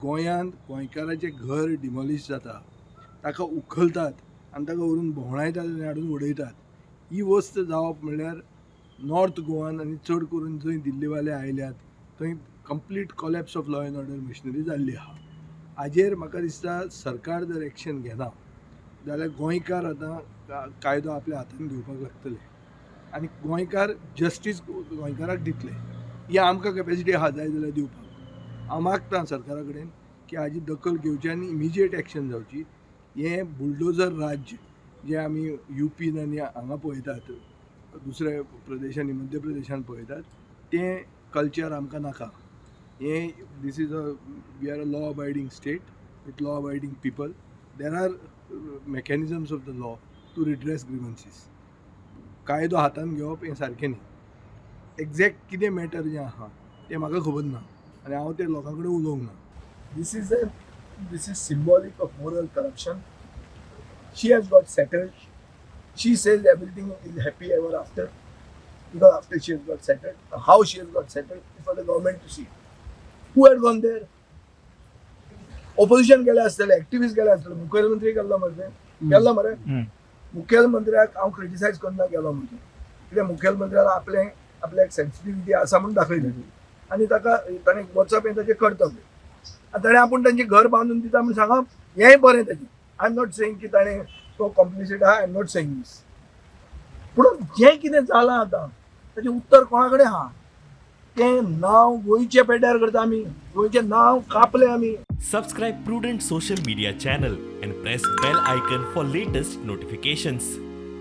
गोंयांत गोंयकाराचें घर डिमॉलिश जाता, ताका उखलतात आनी ताका व्हरून भोंवडायतात आनी हाडून उडयतात. ही वस्त जावप म्हणल्यार नॉर्थ गोवान आनी चड करून जंय दिल्लीवाले आयल्यात थंय complete collapse of law end order missionary जाल्ली आहा. हाजेर म्हाका दिसता सरकार जर एक्शन घेना जाल्यार गोंयकार आतां कायदो आपल्या हातान घेवपाक लागतले आनी गोंयकार जस्टीस गोंयकाराक दितले. ही आमकां कॅपॅसिटी आहा जाय जाल्यार दिवपाक. हांव मागतां सरकारा कडेन की हाजी दखल घेवची आनी इमिजिएट एक्शन जावची. हें बुलडोजर राज्य जें आमी युपीन आनी हांगा पळयतात, दुसऱ्या प्रदेशांनी मध्य प्रदेशान पळयतात, तें कल्चर आमकां नाका. हें this is we are a law abiding state with law abiding people. There are mechanisms of the law to redress grievances. कायदो हातान घेवप हें सारकें न्ही. एक्झॅक्ट कितें मॅटर जें आहा तें म्हाका खबर ना आनी हांव ते लोकां कडेन उलोवंक ना. This is symbolic of moral corruption. She has got settled. She says everything is happy ever after because after she has got settled. How she has got settled is for the government to see. Who had gone there? Opposition गेले आसतले, activist गेले आसतले, मुख्यमंत्री गेल्लो मरे मुख्यमंत्र्याक हांव criticise करना गेलो म्हणजे कित्याक मुख्यमंत्र्याला आपले एक सेन्सिटिव्हिटी आसा म्हणून दाखयली आनी ताका ताणें वचप हें ताचें कर्तव्य. आनी ताणें आपूण तांचें घर बांदून दिता म्हूण सांगप हेंय बरें ताचें. आय एम नॉट सेयींग की ताणें तो कॉम्प्लिसीट आहा, आय एम नॉट सेयींग दीस. पूण जें कितें जालां आतां ताचें उत्तर कोणा कडेन आहा? तें नांव गोंयचे पेड्यार करता आमी, गोंयचें नांव कापलें आमी. Subscribe Prudent social media channel and press bell icon for latest notifications.